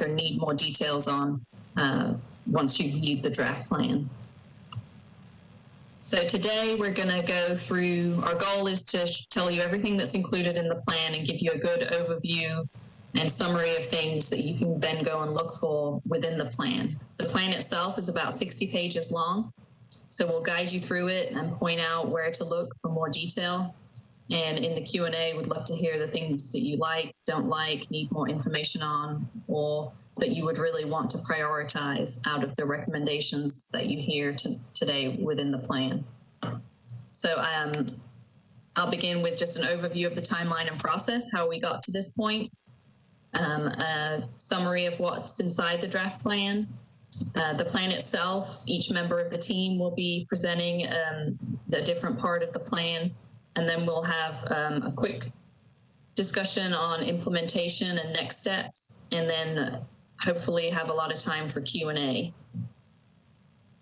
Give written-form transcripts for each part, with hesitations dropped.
or need more details on once you've viewed the draft plan. So today we're going to go through, our goal is to tell you everything that's included in the plan and give you a good overview and summary of things that you can then go and look for within the plan. The plan itself is about 60 pages long, so we'll guide you through it and point out where to look for more detail. And in the Q&A, we'd love to hear the things that you like, don't like, need more information on, or that you would really want to prioritize out of the recommendations that you hear today within the plan. So I'll begin with just an overview of the timeline and process, how we got to this point, a summary of what's inside the draft plan. The plan itself, each member of the team will be presenting the different part of the plan, and then we'll have a quick discussion on implementation and next steps, and then hopefully have a lot of time for Q&A.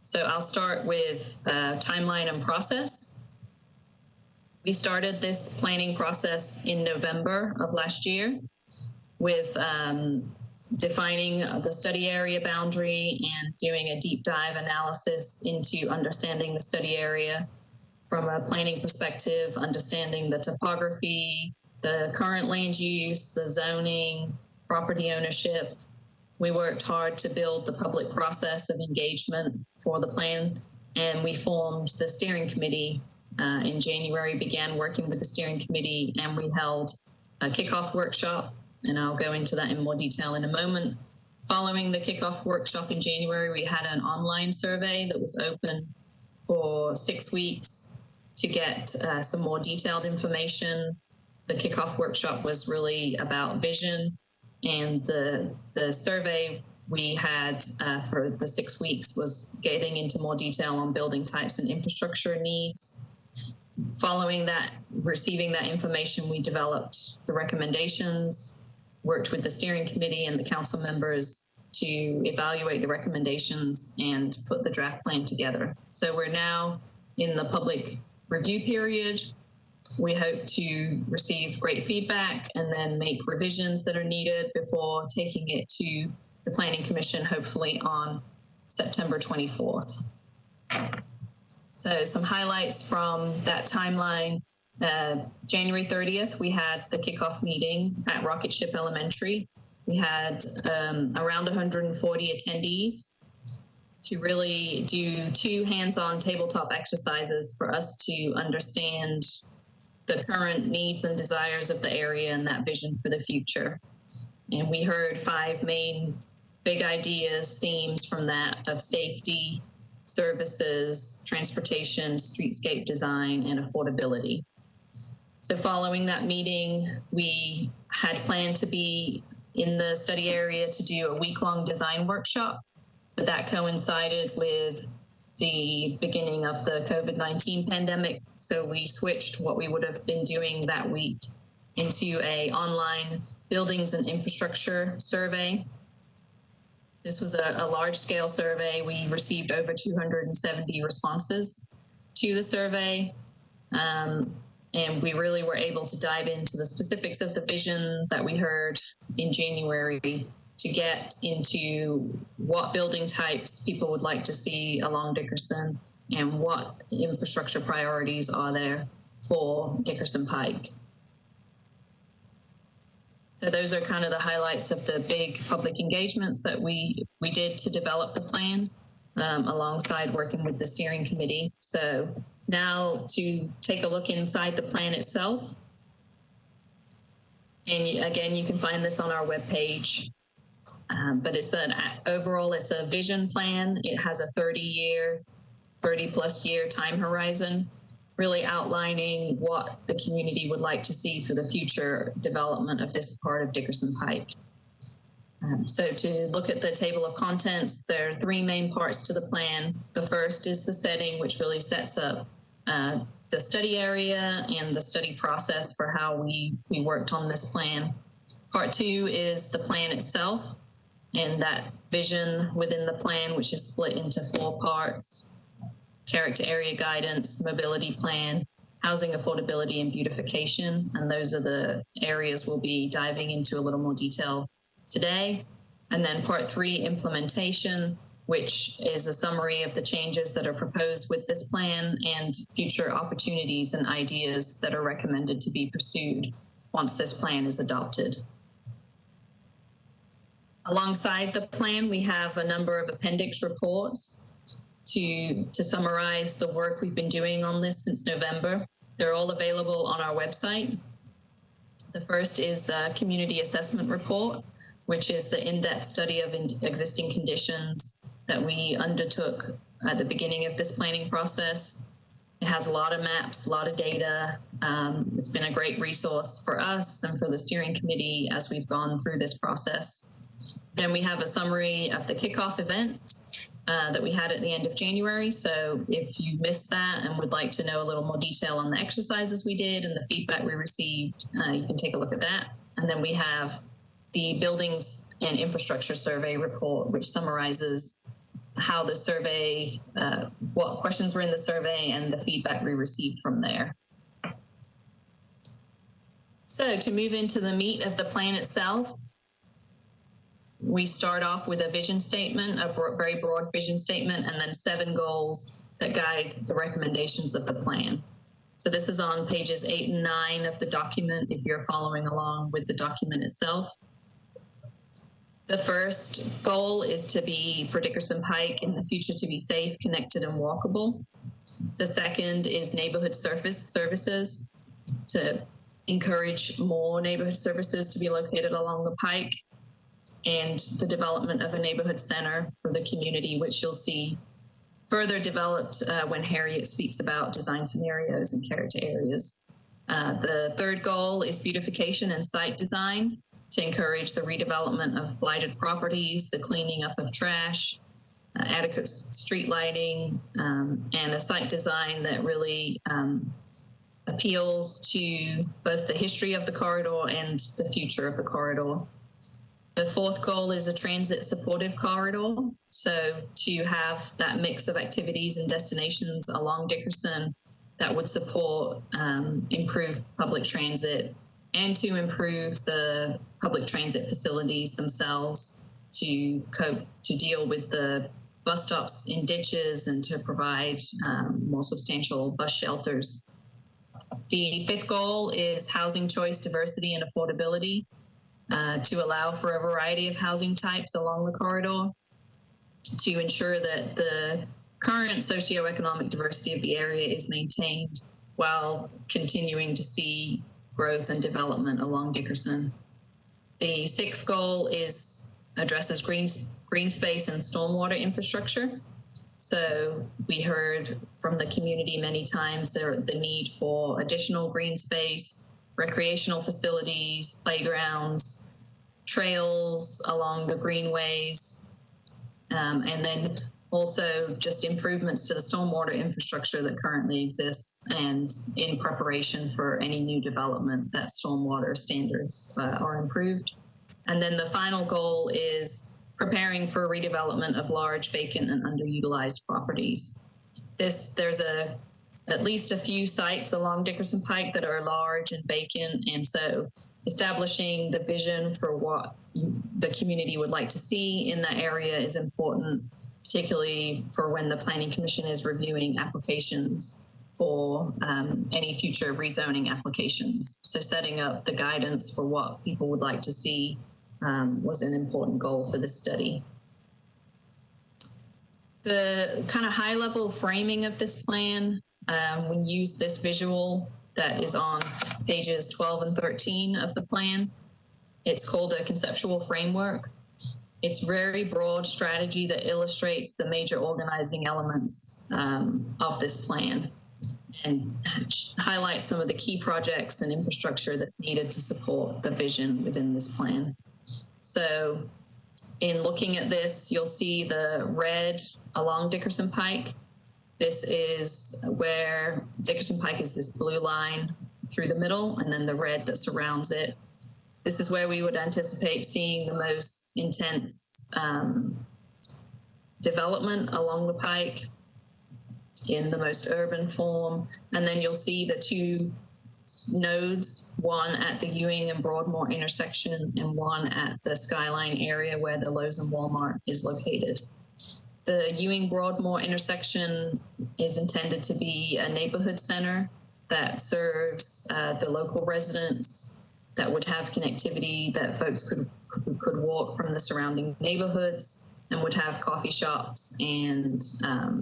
So I'll start with timeline and process. We started this planning process in November of last year with defining the study area boundary and doing a deep dive analysis into understanding the study area from a planning perspective, understanding the topography, the current land use, the zoning, property ownership. We worked hard to build the public process of engagement for the plan, and we formed the steering committee in January, began working with the steering committee, and we held a kickoff workshop, and I'll go into that in more detail in a moment. Following the kickoff workshop in January, we had an online survey that was open for 6 weeks to get some more detailed information. The kickoff workshop was really about vision, and the survey we had for the 6 weeks was getting into more detail on building types and infrastructure needs. Following that, receiving that information, we developed the recommendations, worked with the steering committee and the council members to evaluate the recommendations and put the draft plan together. So we're now in the public review period. We hope to receive great feedback and then make revisions that are needed before taking it to the Planning Commission, hopefully on September 24th. So some highlights from that timeline. January 30th, we had the kickoff meeting at Rocket Ship Elementary. We had around 140 attendees to really do 2 hands-on tabletop exercises for us to understand the current needs and desires of the area and that vision for the future. And we heard 5 main big ideas, themes from that of safety, services, transportation, streetscape design, and affordability. So following that meeting, we had planned to be in the study area to do a week-long design workshop, but that coincided with the beginning of the COVID-19 pandemic. So we switched what we would have been doing that week into an online buildings and infrastructure survey. This was a large-scale survey. We received over 270 responses to the survey, and we really were able to dive into the specifics of the vision that we heard in January to get into what building types people would like to see along Dickerson and what infrastructure priorities are there for Dickerson Pike. So those are kind of the highlights of the big public engagements that we did to develop the plan alongside working with the steering committee. So now to take a look inside the plan itself. And again, you can find this on our webpage. But it's overall, it's a vision plan. It has a 30-plus year time horizon, really outlining what the community would like to see for the future development of this part of Dickerson Pike. So to look at the table of contents, there are 3 main parts to the plan. The first is the setting, which really sets up the study area and the study process for how we worked on this plan. Part 2 is the plan itself and that vision within the plan, which is split into 4 parts: character area guidance, mobility plan, housing affordability, and beautification. And those are the areas we'll be diving into a little more detail today. And then part 3, implementation, which is a summary of the changes that are proposed with this plan and future opportunities and ideas that are recommended to be pursued once this plan is adopted. Alongside the plan, we have a number of appendix reports to summarize the work we've been doing on this since November. They're all available on our website. The first is a community assessment report, which is the in-depth study of existing conditions that we undertook at the beginning of this planning process. It has a lot of maps, a lot of data. It's been a great resource for us and for the steering committee as we've gone through this process. Then we have a summary of the kickoff event that we had at the end of January. So if you missed that and would like to know a little more detail on the exercises we did and the feedback we received, you can take a look at that. And then we have the Buildings and Infrastructure Survey report, which summarizes how the survey, what questions were in the survey and the feedback we received from there. So to move into the meat of the plan itself, we start off with a vision statement, a very broad vision statement, and then 7 goals that guide the recommendations of the plan. So this is on pages 8 and 9 of the document if you're following along with the document itself. The first goal is to be for Dickerson Pike in the future to be safe, connected, and walkable. The second is neighborhood services, to encourage more neighborhood services to be located along the Pike, and the development of a neighborhood center for the community, which you'll see further developed when Harriet speaks about design scenarios and character areas. The third goal is beautification and site design, to encourage the redevelopment of blighted properties, the cleaning up of trash, adequate street lighting, and a site design that really appeals to both the history of the corridor and the future of the corridor. The fourth goal is a transit supportive corridor. So to have that mix of activities and destinations along Dickerson that would support improved public transit and to improve the public transit facilities themselves to deal with the bus stops in ditches and to provide more substantial bus shelters. The fifth goal is housing choice, diversity, and affordability, to allow for a variety of housing types along the corridor, to ensure that the current socioeconomic diversity of the area is maintained while continuing to see growth and development along Dickerson. The sixth goal addresses green space and stormwater infrastructure. So we heard from the community many times the need for additional green space, recreational facilities, playgrounds, trails along the greenways, and then also just improvements to the stormwater infrastructure that currently exists and in preparation for any new development that stormwater standards are improved. And then the final goal is preparing for redevelopment of large vacant and underutilized properties. There's at least a few sites along Dickerson Pike that are large and vacant, and so establishing the vision for what the community would like to see in that area is important, particularly for when the Planning Commission is reviewing applications for any future rezoning applications. So setting up the guidance for what people would like to see was an important goal for this study. The kind of high-level framing of this plan, we use this visual that is on pages 12 and 13 of the plan. It's called a Conceptual Framework. It's very broad strategy that illustrates the major organizing elements of this plan and highlights some of the key projects and infrastructure that's needed to support the vision within this plan. So in looking at this, you'll see the red along Dickerson Pike. This is where Dickerson Pike is this blue line through the middle, and then the red that surrounds it. This is where we would anticipate seeing the most intense development along the Pike in the most urban form. And then you'll see the two nodes, one at the Ewing and Broadmoor intersection and one at the Skyline area where the Lowe's and Walmart is located. The Ewing-Broadmoor intersection is intended to be a neighborhood center that serves the local residents, that would have connectivity, that folks could walk from the surrounding neighborhoods, and would have coffee shops and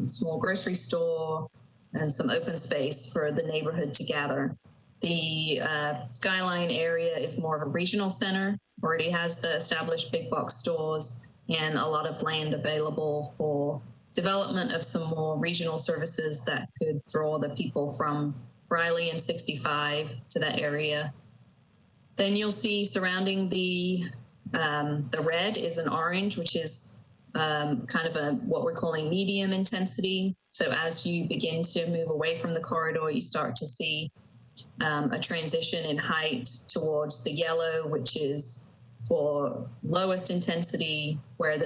small grocery store and some open space for the neighborhood to gather. The Skyline area is more of a regional center, already has the established big box stores and a lot of land available for development of some more regional services that could draw the people from Briley and 65 to that area. Then you'll see surrounding the red is an orange, which is kind of what we're calling medium intensity. So as you begin to move away from the corridor, you start to see a transition in height towards the yellow, which is for lowest intensity, where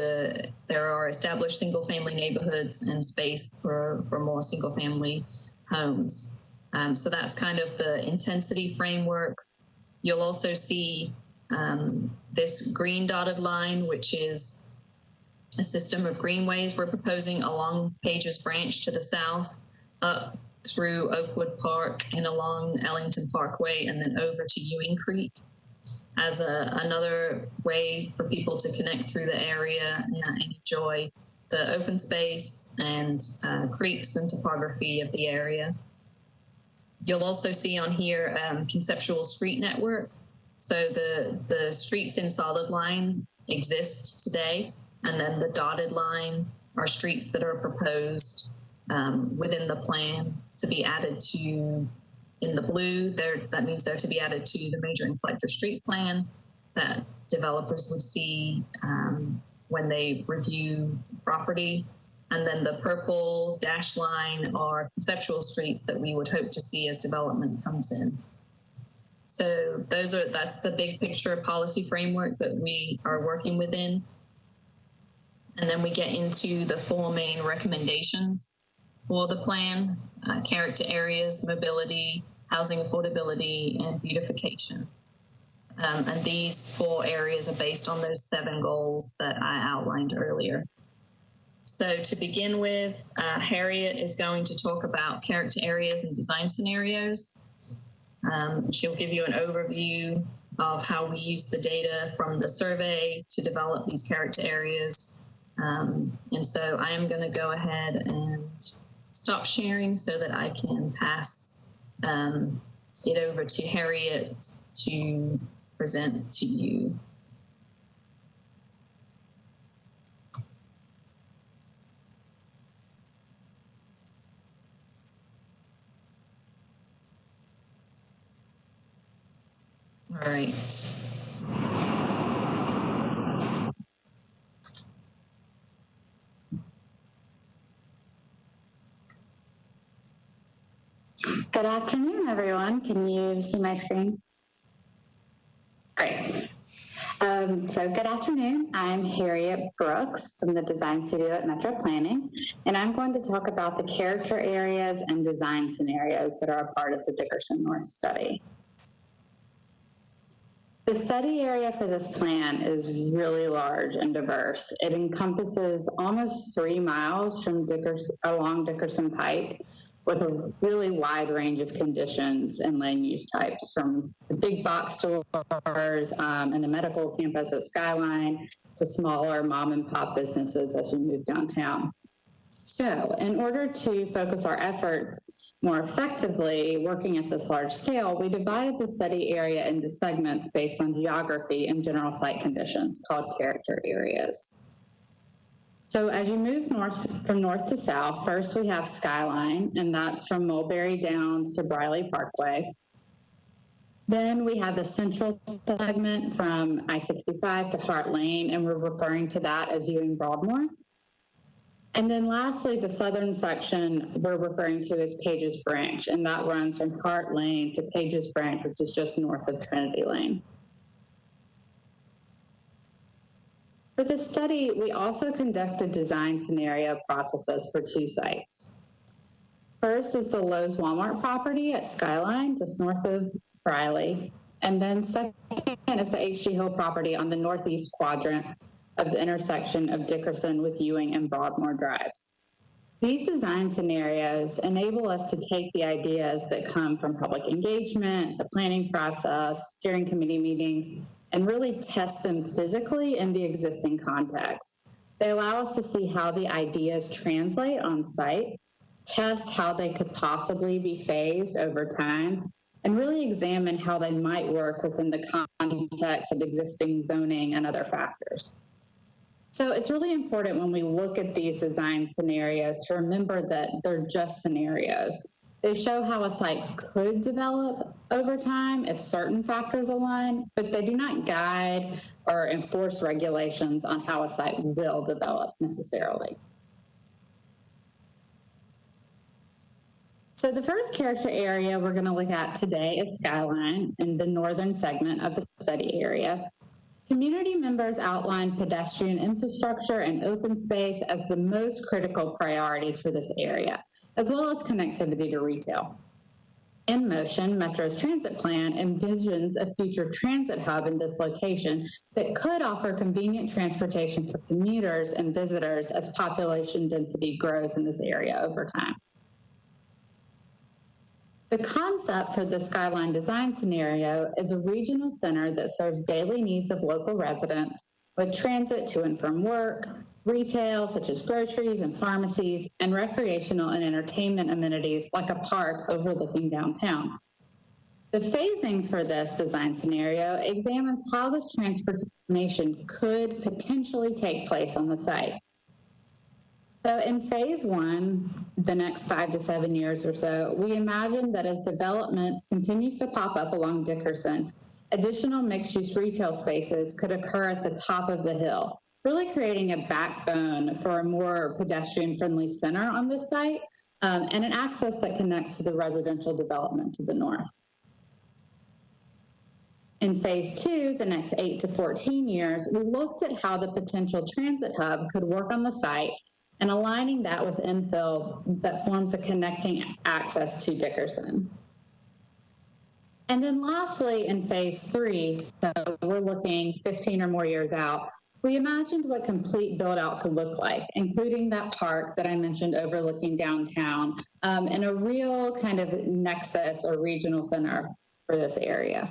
there are established single-family neighborhoods and space for more single-family homes. So that's kind of the intensity framework. You'll also see this green dotted line, which is a system of greenways we're proposing along Pages Branch to the south, up through Oakwood Park and along Ellington Parkway, and then over to Ewing Creek as another way for people to connect through the area and enjoy the open space and creeks and topography of the area. You'll also see on here conceptual street network. So the streets in solid line exist today, and then the dotted line are streets that are proposed within the plan to be added to. In the blue, that means they're to be added to the major and collector street plan that developers would see when they review property. And then the purple dashed line are conceptual streets that we would hope to see as development comes in. So that's the big picture policy framework that we are working within. And then we get into the 4 main recommendations for the plan: character areas, mobility, housing affordability, and beautification. And these 4 areas are based on those 7 goals that I outlined earlier. So to begin with, Harriet is going to talk about character areas and design scenarios. She'll give you an overview of how we use the data from the survey to develop these character areas. And so I am going to go ahead and stop sharing so that I can pass it over to Harriet to present to you. All right. Good afternoon, everyone. Can you see my screen? Great. So good afternoon. I'm Harriet Brooks from the Design Studio at Metro Planning, and I'm going to talk about the character areas and design scenarios that are a part of the Dickerson North Study. The study area for this plan is really large and diverse. It encompasses almost 3 miles from along Dickerson Pike, with a really wide range of conditions and land use types, from the big box stores and the medical campus at Skyline to smaller mom and pop businesses as we move downtown. So in order to focus our efforts more effectively working at this large scale, we divided the study area into segments based on geography and general site conditions called character areas. So as you move from north to south, first we have Skyline, and that's from Mulberry Downs to Briley Parkway. Then we have the central segment from I-65 to Hart Lane, and we're referring to that as Ewing Broadmoor. And then lastly, the southern section we're referring to as Pages Branch, and that runs from Hart Lane to Pages Branch, which is just north of Trinity Lane. For this study, we also conducted design scenario processes for 2 sites. First is the Lowe's Walmart property at Skyline, just north of Briley. And then second is the H.G. Hill property on the northeast quadrant of the intersection of Dickerson with Ewing and Broadmoor Drives. These design scenarios enable us to take the ideas that come from public engagement, the planning process, steering committee meetings, and really test them physically in the existing context. They allow us to see how the ideas translate on site, test how they could possibly be phased over time, and really examine how they might work within the context of existing zoning and other factors. So it's really important when we look at these design scenarios to remember that they're just scenarios. They show how a site could develop over time if certain factors align, but they do not guide or enforce regulations on how a site will develop necessarily. So the first character area we're going to look at today is Skyline in the northern segment of the study area. Community members outlined pedestrian infrastructure and open space as the most critical priorities for this area, as well as connectivity to retail. In Motion, Metro's transit plan envisions a future transit hub in this location that could offer convenient transportation for commuters and visitors as population density grows in this area over time. The concept for the Skyline design scenario is a regional center that serves daily needs of local residents with transit to and from work, retail such as groceries and pharmacies, and recreational and entertainment amenities like a park overlooking downtown. The phasing for this design scenario examines how this transformation could potentially take place on the site. So in phase one, the next 5 to 7 years or so, we imagine that as development continues to pop up along Dickerson, additional mixed-use retail spaces could occur at the top of the hill, really creating a backbone for a more pedestrian-friendly center on this site and an access that connects to the residential development to the north. In phase two, the next 8 to 14 years, we looked at how the potential transit hub could work on the site and aligning that with infill that forms a connecting access to Dickerson. And then lastly, in phase three, so we're looking 15 or more years out, we imagined what complete build out could look like, including that park that I mentioned overlooking downtown, and a real kind of nexus or regional center for this area.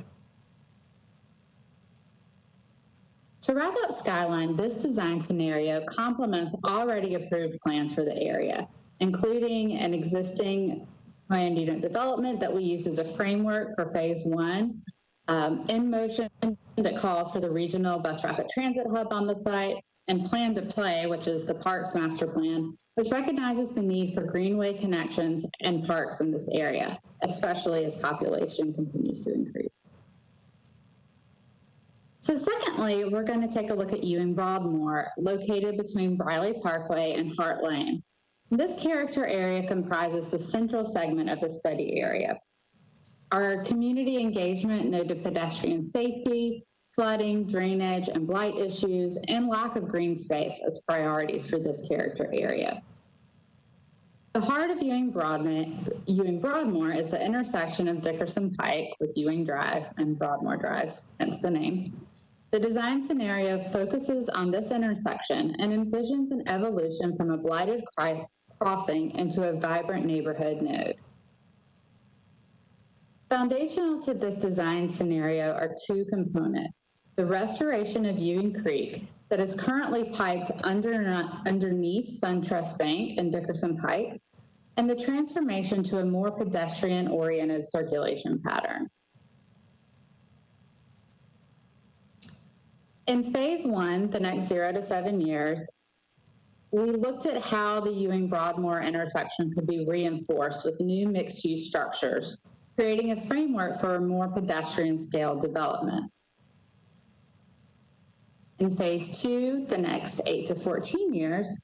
To wrap up Skyline, this design scenario complements already approved plans for the area, including an existing planned unit development that we use as a framework for phase one, In Motion that calls for the regional bus rapid transit hub on the site, and Plan to Play, which is the parks master plan, which recognizes the need for greenway connections and parks in this area, especially as population continues to increase. So secondly, we're going to take a look at Ewing Broadmoor, located between Briley Parkway and Hart Lane. This character area comprises the central segment of the study area. Our community engagement noted pedestrian safety, flooding, drainage, and blight issues, and lack of green space as priorities for this character area. The heart of Ewing Broadmoor is the intersection of Dickerson Pike with Ewing Drive and Broadmoor Drives, hence the name. The design scenario focuses on this intersection and envisions an evolution from a blighted crossing into a vibrant neighborhood node. Foundational to this design scenario are two components: the restoration of Ewing Creek that is currently piped underneath SunTrust Bank and Dickerson Pike, and the transformation to a more pedestrian-oriented circulation pattern. In phase one, the next 0 to 7 years, we looked at how the Ewing Broadmoor intersection could be reinforced with new mixed-use structures, creating a framework for a more pedestrian-scale development. In phase two, the next 8 to 14 years,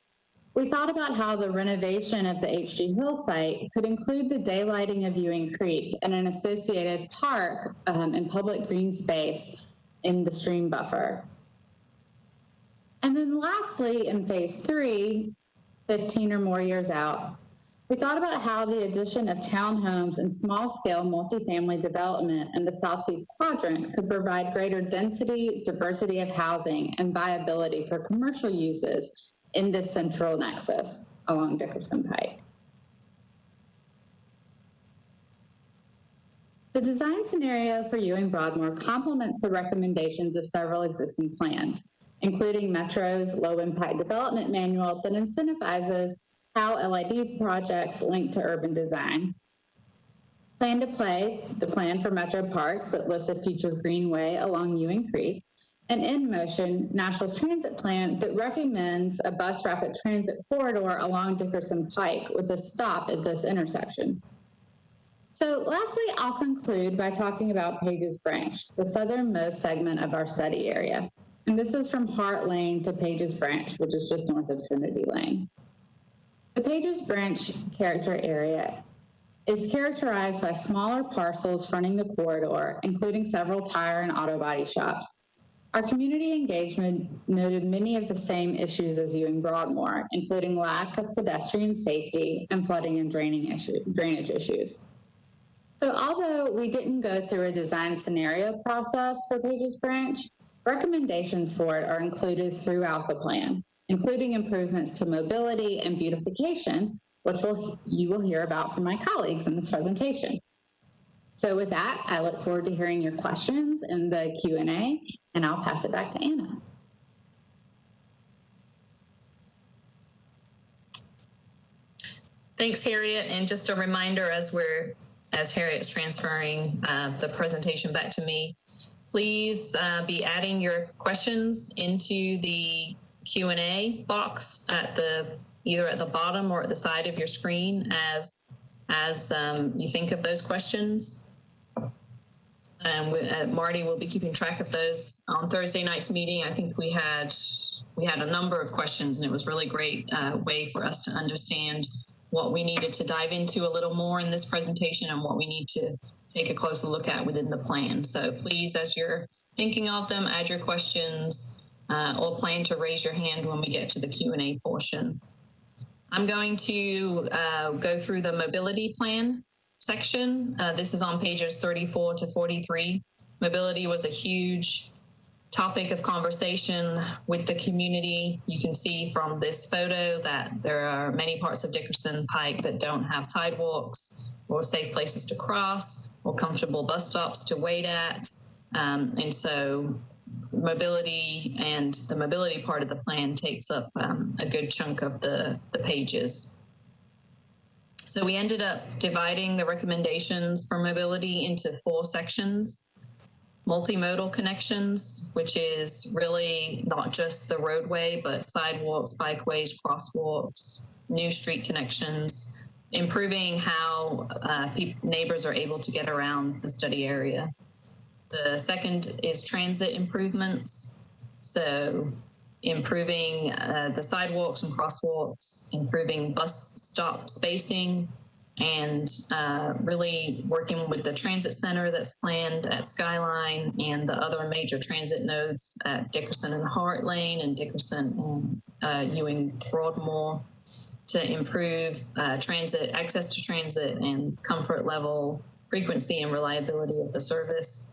we thought about how the renovation of the H.G. Hill site could include the daylighting of Ewing Creek and an associated park and public green space in the stream buffer. And then lastly, in phase three, 15 or more years out, We thought about how the addition of townhomes and small-scale multifamily development in the southeast quadrant could provide greater density, diversity of housing, and viability for commercial uses in this central nexus along Dickerson Pike. The design scenario for Ewing-Broadmoor complements the recommendations of several existing plans, including Metro's low-impact development manual that incentivizes how LID projects link to urban design. Plan to Play, the plan for Metro Parks that lists a future greenway along Ewing Creek, and In Motion, Nashville's transit plan that recommends a bus rapid transit corridor along Dickerson Pike with a stop at this intersection. So lastly, I'll conclude by talking about Pages Branch, the southernmost segment of our study area. And this is from Hart Lane to Pages Branch, which is just north of Trinity Lane. The Pages Branch character area is characterized by smaller parcels fronting the corridor, including several tire and auto body shops. Our community engagement noted many of the same issues as Ewing-Broadmoor, including lack of pedestrian safety and flooding and drainage issues. So although we didn't go through a design scenario process for Pages Branch, recommendations for it are included throughout the plan, including improvements to mobility and beautification, which you will hear about from my colleagues in this presentation. So with that, I look forward to hearing your questions in the Q&A, and I'll pass it back to Anna. Thanks, Harriet. And just a reminder, as Harriet's transferring the presentation back to me, please be adding your questions into the Q&A box at either at the bottom or at the side of your screen as you think of those questions. And Marty will be keeping track of those. On Thursday night's meeting, I think we had a number of questions, and it was really great way for us to understand what we needed to dive into a little more in this presentation and what we need to take a closer look at within the plan. So please, as you're thinking of them, add your questions or plan to raise your hand when we get to the Q&A portion. I'm going to go through the mobility plan section. This is on pages 34 to 43. Mobility was a huge topic of conversation with the community. You can see from this photo that there are many parts of Dickerson Pike that don't have sidewalks or safe places to cross or comfortable bus stops to wait at. And so mobility and the mobility part of the plan takes up a good chunk of the pages. So we ended up dividing the recommendations for mobility into 4 sections. Multimodal connections, which is really not just the roadway, but sidewalks, bikeways, crosswalks, new street connections, improving how neighbors are able to get around the study area. The second is transit improvements. So improving the sidewalks and crosswalks, improving bus stop spacing, and really working with the transit center that's planned at Skyline and the other major transit nodes at Dickerson and Hart Lane and Dickerson and Ewing-Broadmoor to improve access to transit and comfort level, frequency and reliability of the service.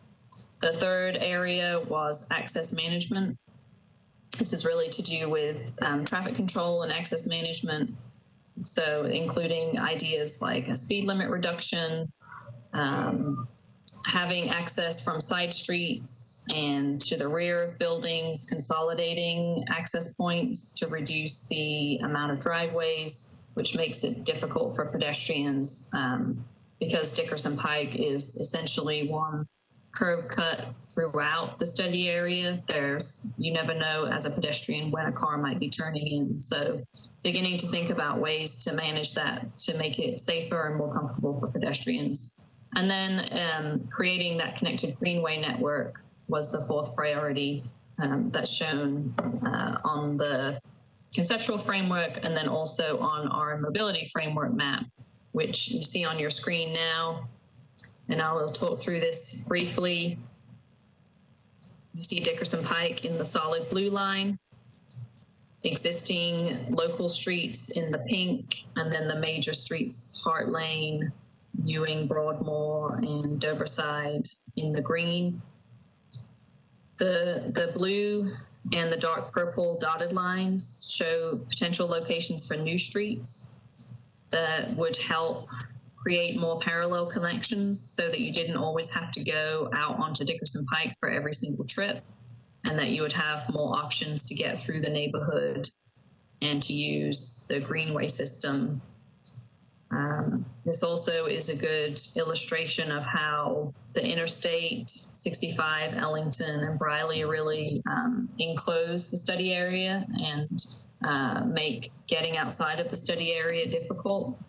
The third area was access management. This is really to do with traffic control and access management. So including ideas like a speed limit reduction, having access from side streets and to the rear of buildings, consolidating access points to reduce the amount of driveways, which makes it difficult for pedestrians because Dickerson Pike is essentially one curb cut throughout the study area. You never know as a pedestrian when a car might be turning in. So beginning to think about ways to manage that to make it safer and more comfortable for pedestrians. And then creating that connected greenway network was the 4th priority that's shown on the conceptual framework and then also on our mobility framework map, which you see on your screen now. And I will talk through this briefly. You see Dickerson Pike in the solid blue line. existing local streets in the pink, and then the major streets, Hart Lane, Ewing, Broadmoor, and Doverside in the green. The blue and the dark purple dotted lines show potential locations for new streets that would help create more parallel connections so that you didn't always have to go out onto Dickerson Pike for every single trip, and that you would have more options to get through the neighborhood and to use the greenway system. This also is a good illustration of how the Interstate 65, Ellington, and Briley really enclose the study area and make getting outside of the study area difficult.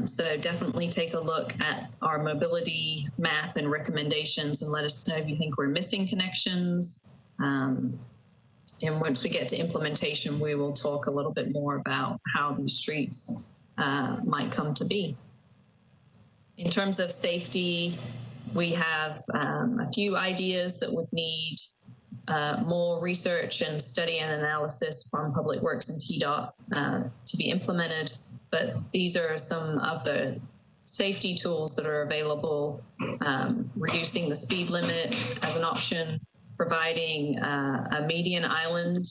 So definitely take a look at our mobility map and recommendations and let us know if you think we're missing connections. And once we get to implementation, we will talk a little bit more about how these streets might come to be. In terms of safety, we have a few ideas that would need more research and study and analysis from Public Works and TDOT to be implemented. But these are some of the safety tools that are available, reducing the speed limit as an option, providing a median island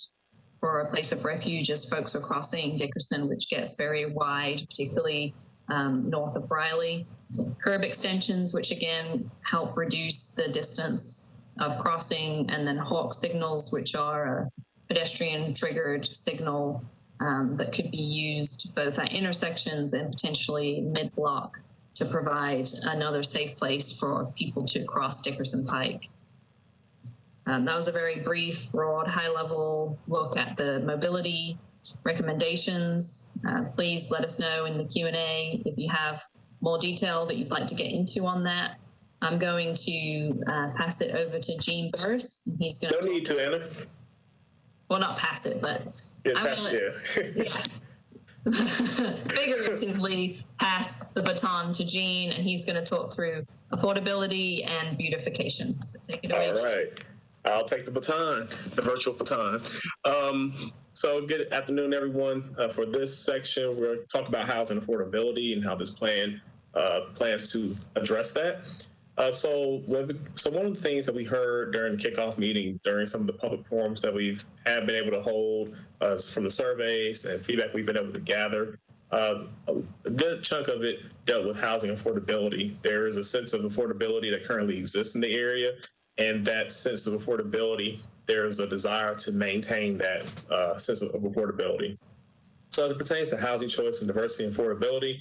for a place of refuge as folks are crossing Dickerson, which gets very wide, particularly north of Briley. Curb extensions, which again help reduce the distance of crossing, and then hawk signals, which are a pedestrian triggered signal that could be used both at intersections and potentially mid-block to provide another safe place for people to cross Dickerson Pike. That was a very brief, broad, high-level look at the mobility recommendations. Please let us know in the Q&A if you have more detail that you'd like to get into on that. I'm going to pass it over to Gene Burris. He's going to. No need to, Anna. Well, not pass it, but yeah. Figuratively pass the baton to Gene, and he's going to talk through affordability and beautification. So take it away. All right. I'll take the baton, the virtual baton. So good afternoon, everyone. For this section, we're going to talk about housing affordability and how this plan plans to address that. So one of the things that we heard during the kickoff meeting, during some of the public forums that we have been able to hold from the surveys and feedback we've been able to gather, a good chunk of it dealt with housing affordability. There is a sense of affordability that currently exists in the area, and that sense of affordability, there's a desire to maintain that sense of affordability. So as it pertains to housing choice and diversity and affordability,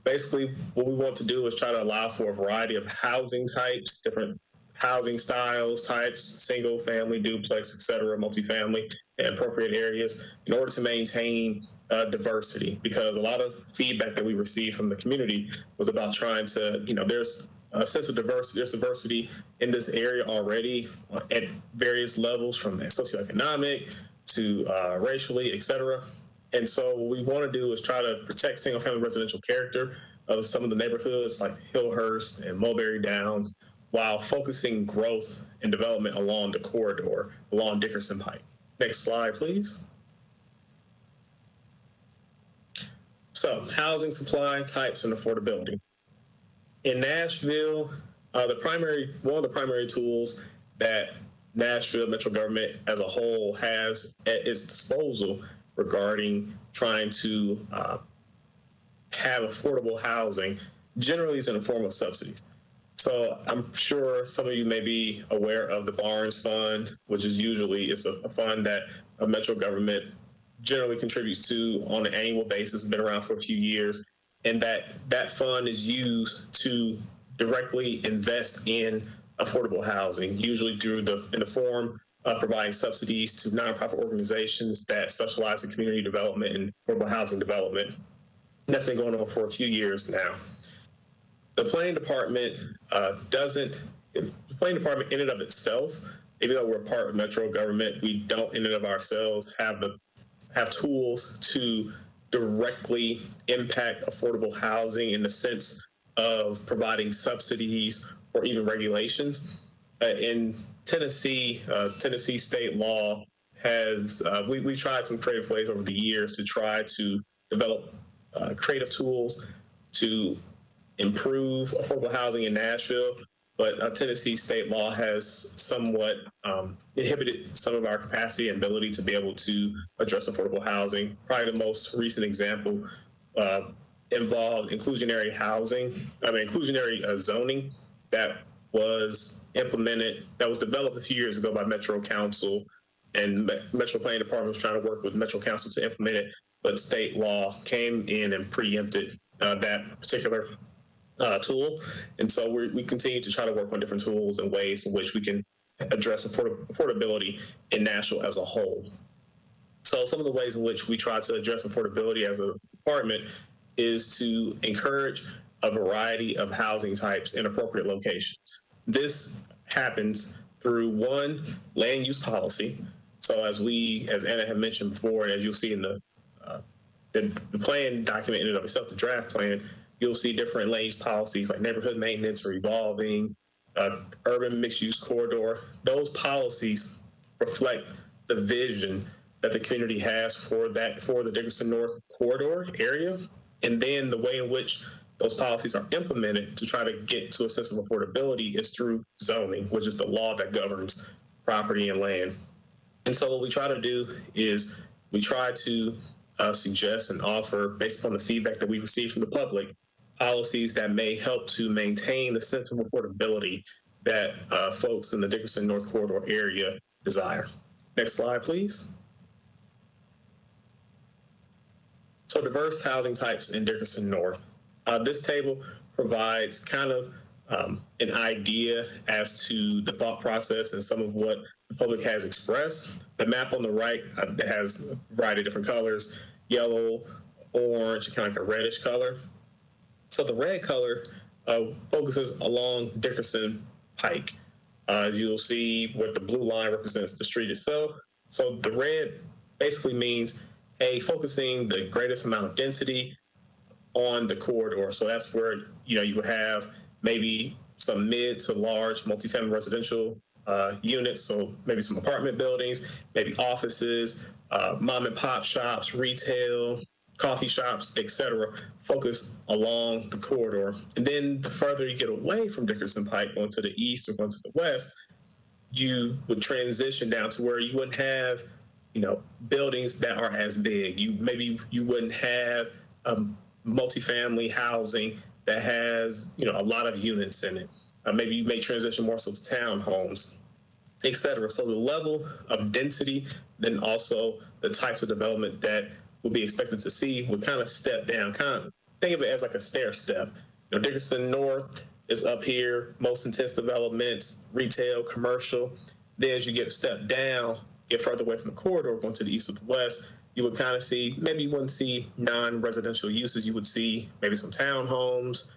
basically what we want to do is try to allow for a variety of housing types, different housing styles, types, single family, duplex, et cetera, multifamily, and appropriate areas in order to maintain diversity. Because a lot of feedback that we received from the community was about trying to, there's a sense of diversity. There's diversity in this area already at various levels, from socioeconomic to racially, et cetera. And so what we want to do is try to protect single-family residential character of some of the neighborhoods like Hillhurst and Mulberry Downs, while focusing growth and development along the corridor, along Dickerson Pike. Next slide, please. So housing supply, types, and affordability. In Nashville, one of the primary tools that Nashville metro government as a whole has at its disposal regarding trying to have affordable housing generally is in the form of subsidies. So I'm sure some of you may be aware of the Barnes Fund, which is it's a fund that a metro government generally contributes to on an annual basis. It's been around for a few years. And that fund is used to directly invest in affordable housing, usually in the form of providing subsidies to nonprofit organizations that specialize in community development and affordable housing development. And that's been going on for a few years now. The planning department the planning department in and of itself, even though we're part of metro government, we don't in and of ourselves have tools to directly impact affordable housing in the sense of providing subsidies or even regulations. In Tennessee, Tennessee state law has, we tried some creative ways over the years to try to develop creative tools to improve affordable housing in Nashville, but Tennessee state law has somewhat inhibited some of our capacity and ability to be able to address affordable housing. Probably the most recent example involved inclusionary zoning that was implemented, that was developed a few years ago by Metro Council, and Metro Planning Department was trying to work with Metro Council to implement it, but state law came in and preempted that particular tool. And so we continue to try to work on different tools and ways in which we can address affordability in Nashville as a whole. So some of the ways in which we try to address affordability as a department is to encourage a variety of housing types in appropriate locations. This happens through one, land use policy. So as Anna had mentioned before, and as you'll see in the plan document in and of itself, the draft plan, you'll see different land use policies like neighborhood maintenance or evolving, urban mixed-use corridor. Those policies reflect the vision that the community has for the Dickerson North Corridor area, and then the way in which those policies are implemented to try to get to a sense of affordability is through zoning, which is the law that governs property and land. And so what we try to do is we try to suggest and offer, based upon the feedback that we receive from the public, policies that may help to maintain the sense of affordability that folks in the Dickerson North Corridor area desire. Next slide, please. So diverse housing types in Dickerson North. This table provides kind of an idea as to the thought process and some of what the public has expressed. The map on the right has a variety of different colors, yellow, orange, kind of like a reddish color. So the red color focuses along Dickerson Pike. You'll see what the blue line represents the street itself. So the red basically means, hey, focusing the greatest amount of density on the corridor. So that's where, you would have maybe some mid to large multifamily residential units. So maybe some apartment buildings, maybe offices, mom and pop shops, retail, coffee shops, etc., focused along the corridor. And then the further you get away from Dickerson Pike, going to the east or going to the west, you would transition down to where you wouldn't have, buildings that are as big. You wouldn't have multifamily housing that has, a lot of units in it. Maybe you may transition more so to townhomes, et cetera. So the level of density, then also the types of development that will be expected to see would kind of step down. Kind of think of it as like a stair step. Dickerson North is up here, most intense developments, retail, commercial. Then as you get a step down, get further away from the corridor, going to the east or the west, you would kind of see, maybe you wouldn't see non-residential uses. You would see maybe some townhomes,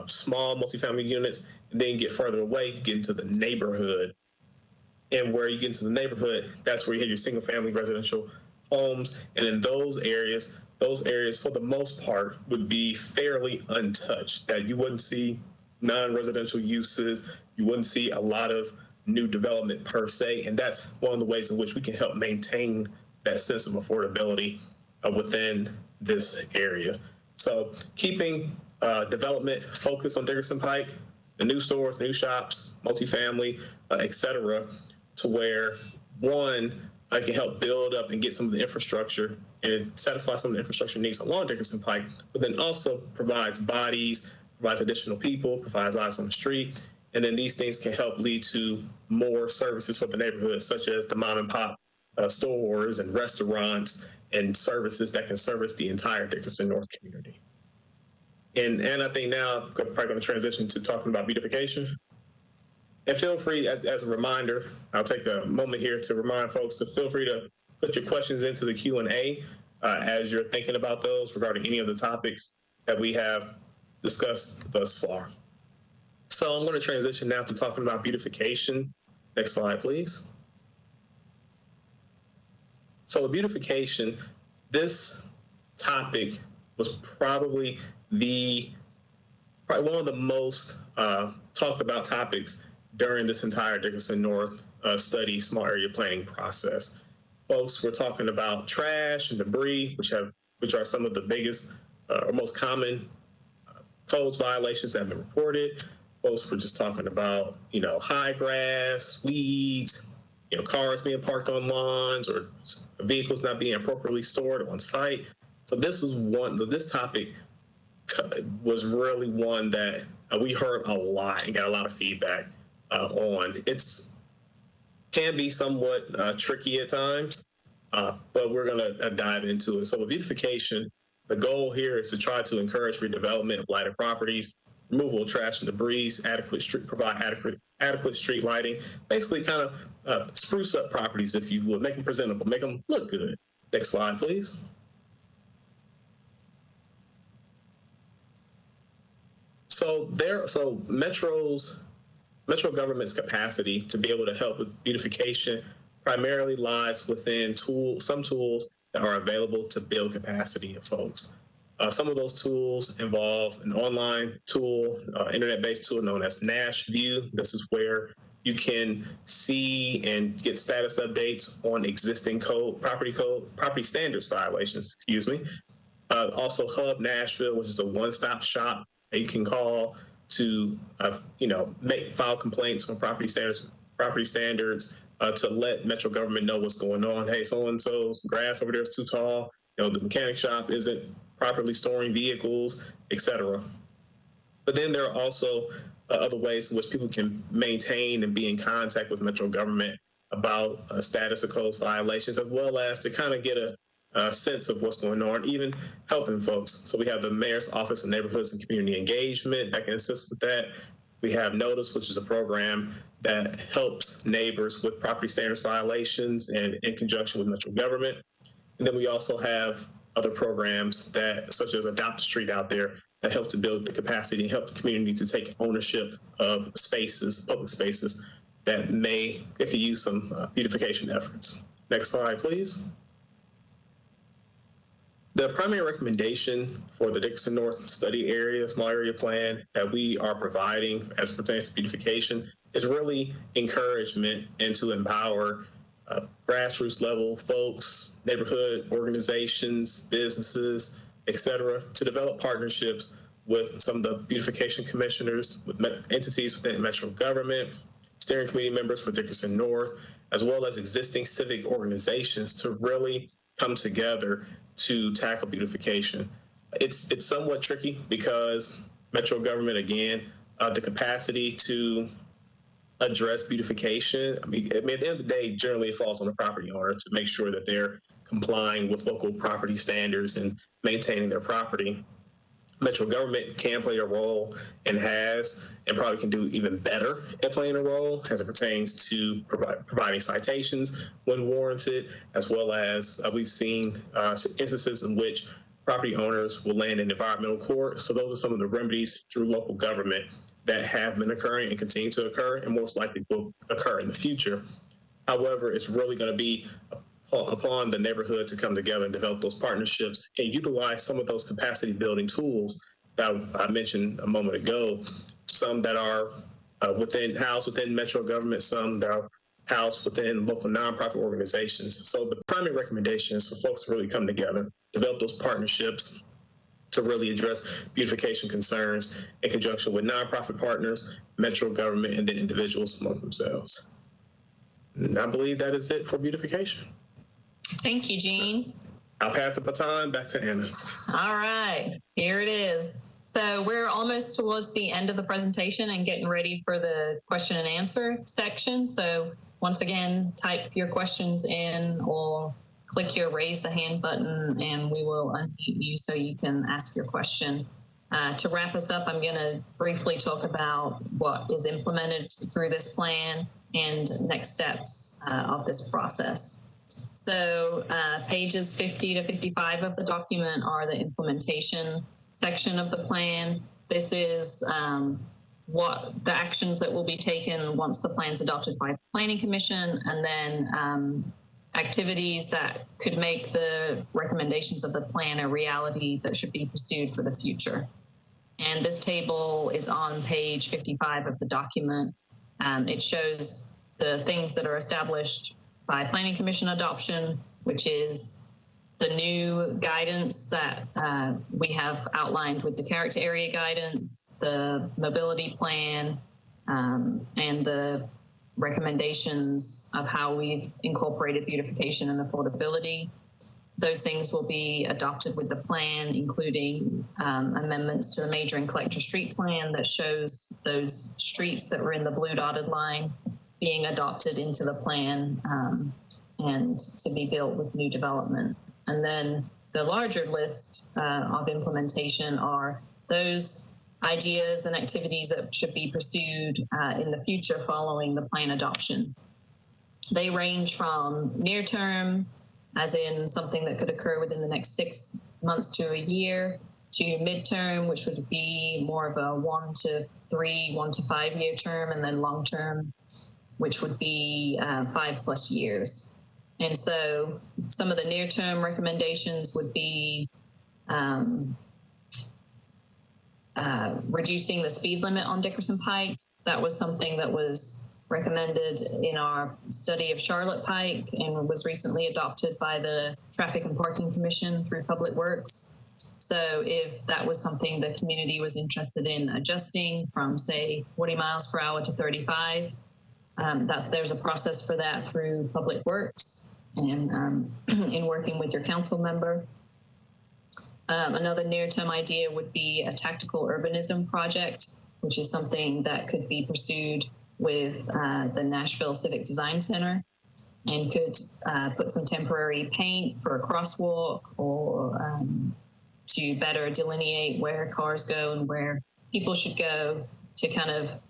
small multifamily units, and then you get further away, you get into the neighborhood. And where you get into the neighborhood, that's where you have your single family residential homes. And in those areas for the most part would be fairly untouched, that you wouldn't see non-residential uses, you wouldn't see a lot of new development per se. And that's one of the ways in which we can help maintain that sense of affordability within this area. So keeping development focused on Dickerson Pike, the new stores, new shops, multifamily, et cetera, to where one, I can help build up and get some of the infrastructure and satisfy some of the infrastructure needs along Dickerson Pike, but then also provides bodies, provides additional people, provides eyes on the street. And then these things can help lead to more services for the neighborhood, such as the mom and pop stores and restaurants and services that can service the entire Dickerson North community. And I think now I'm probably going to transition to talking about beautification. And feel free, as a reminder, I'll take a moment here to remind folks to feel free to put your questions into the Q&A as you're thinking about those regarding any of the topics that we have discussed thus far. So I'm going to transition now to talking about beautification. Next slide, please. So with beautification, this topic was probably one of the most talked about topics during this entire Dickerson North study small area planning process. folks, we're talking about trash and debris, which are some of the biggest or most common codes violations that have been reported. Folks, we're just talking about, high grass, weeds, cars being parked on lawns or vehicles not being appropriately stored on site. So this topic was really one that we heard a lot and got a lot of feedback on. It's can be somewhat tricky at times, but we're going to dive into it. So with beautification, the goal here is to try to encourage redevelopment of lighted properties, removal of trash and debris, provide adequate street lighting, basically kind of spruce up properties, if you would, make them presentable, make them look good. Next slide, please. So Metro government's capacity to be able to help with beautification primarily lies within some tools that are available to build capacity of folks. Some of those tools involve an online tool, internet-based tool known as Nashville. This is where you can see and get status updates on existing property standards violations, Also Hub Nashville, which is a one-stop shop that you can call to, file complaints on property standards, to let Metro government know what's going on. Hey, so-and-so's grass over there is too tall. The mechanic shop isn't properly storing vehicles, etc. But then there are also other ways in which people can maintain and be in contact with Metro government about status of codes violations, as well as to kind of get a sense of what's going on, even helping folks. So we have the Mayor's Office of Neighborhoods and Community Engagement that can assist with that. We have Notice, which is a program that helps neighbors with property standards violations and in conjunction with Metro government. And then we also have other programs such as Adopt a Street out there, that help to build the capacity and help the community to take ownership of spaces, public spaces, that could use some beautification efforts. Next slide, please. The primary recommendation for the Dickerson North Study area, small area plan that we are providing as pertains to beautification is really encouragement and to empower grassroots level folks, neighborhood organizations, businesses, etc., to develop partnerships with some of the beautification commissioners, with entities within Metro government, steering committee members for Dickerson North, as well as existing civic organizations to really come together to tackle beautification. It's somewhat tricky because Metro government, again, the capacity to address beautification. At the end of the day, generally it falls on the property owner to make sure that they're complying with local property standards and maintaining their property. Metro government can play a role and probably can do even better at playing a role as it pertains to providing citations when warranted, as well as we've seen instances in which property owners will land in environmental court. So those are some of the remedies through local government that have been occurring and continue to occur and most likely will occur in the future. However, it's really going to be upon the neighborhood to come together and develop those partnerships and utilize some of those capacity building tools that I mentioned a moment ago, some that are housed within Metro government, some that are housed within local nonprofit organizations. So the primary recommendation is for folks to really come together, develop those partnerships to really address beautification concerns in conjunction with nonprofit partners, Metro government, and then individuals among themselves. And I believe that is it for beautification. Thank you, Gene. I'll pass the baton back to Anna. All right, here it is. So we're almost towards the end of the presentation and getting ready for the question and answer section. So once again, type your questions in or click your raise the hand button and we will unmute you so you can ask your question. To wrap us up, I'm going to briefly talk about what is implemented through this plan and next steps of this process. So pages 50 to 55 of the document are the implementation section of the plan. This is what the actions that will be taken once the plan is adopted by the Planning Commission, and then activities that could make the recommendations of the plan a reality that should be pursued for the future. And this table is on page 55 of the document. It shows the things that are established by Planning Commission adoption, which is the new guidance that we have outlined with the character area guidance, the mobility plan, and the recommendations of how we've incorporated beautification and affordability. Those things will be adopted with the plan, including amendments to the major and collector street plan that shows those streets that were in the blue dotted line being adopted into the plan and to be built with new development. And then the larger list of implementation are those ideas and activities that should be pursued in the future following the plan adoption. They range from near term, as in something that could occur within the next 6 months to a year, to midterm, which would be more of a 1 to 5 year term, and then long term, which would be 5+ years. And so some of the near term recommendations would be reducing the speed limit on Dickerson Pike. That was something that was recommended in our study of Charlotte Pike and was recently adopted by the Traffic and Parking Commission through Public Works. So if that was something the community was interested in adjusting from, say, 40 miles per hour to 35, that there's a process for that through Public Works and in working with your council member. Another near-term idea would be a tactical urbanism project, which is something that could be pursued with the Nashville Civic Design Center and could put some temporary paint for a crosswalk or to better delineate where cars go and where people should go, to kind of